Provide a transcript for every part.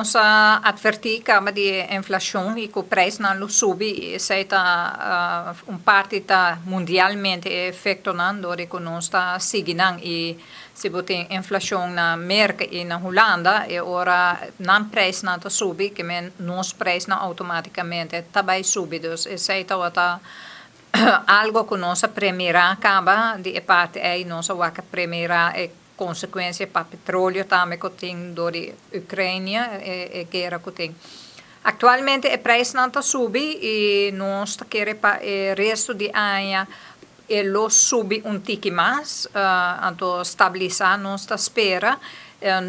Nós advertimos de inflação e que o preço não sobe, isso está parte tá mundialmente afetando que nós está seguindo e se tem inflação na América e na Holanda e ora não preço não sobe, que nos preço automaticamente também sobe, então isso está algo que nós primeira acaba de parte aí nós vai primeira consequência para petróleo também que tem da Ucrânia e guerra que tem. Atualmente o preço não está subindo e nós queremos para o resto do ano ele subir pouco mais, então estabilizar nossa espera.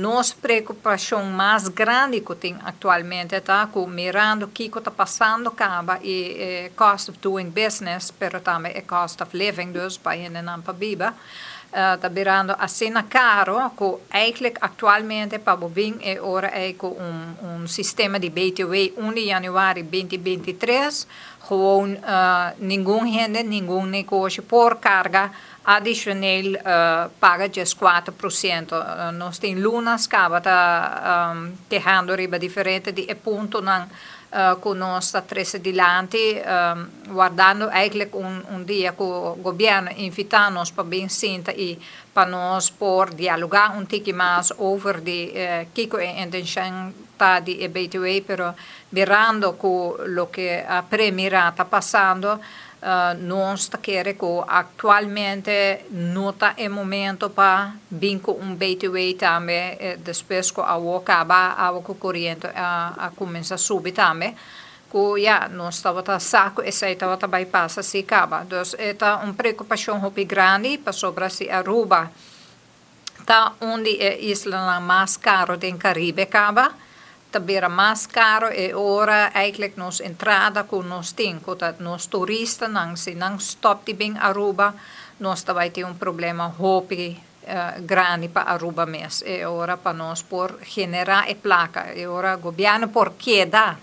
Nossa preocupação mais grande que tem atualmente está com mirando o que está passando acaba e cost of doing business, mas também o cost of living, dus para a gente não viver. Está virando assim caro, que eigenlijk atualmente para o vinho é ora é com sistema de BTW 1 de januari 2023, gewoon nenhum gente, nenhum negócio por carga adicional paga just 4%. Nós temos lunas que está quejando riba diferente de ponto não que nós está adiante, guardando eigenlijk dia que o governo invita-nos para bem senta e para nós por dialogar pouco mais over de que a intenção está de BTW, pero mirando com o que a primeira está passando, nós queremos que atualmente não está em momento para vir com BTW também, depois que a água acaba, a água corrente começa a subir também, que já nós estamos saco e estava também passa se acaba. Então, é uma preocupação muito grande para sobre se Aruba, está onde é a isla mais cara do Caribe acaba, também mais caro e ora eigenlijk nos entrada que nós temos, que nós turistas não stop de bem Aruba, nós também temos problema muito grande para Aruba mesmo. E ora para nós por generar a placa, e ora o governo por queda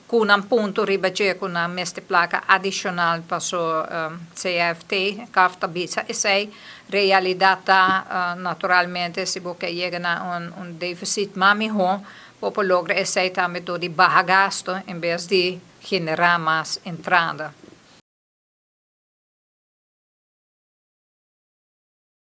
com ponto ribace com a mesma placa adicional para o CFT, CAFTA BISA, e sei realidade naturalmente se você chega a déficit maior, para lograr esse também de baixo gasto em vez de generar mais entrada.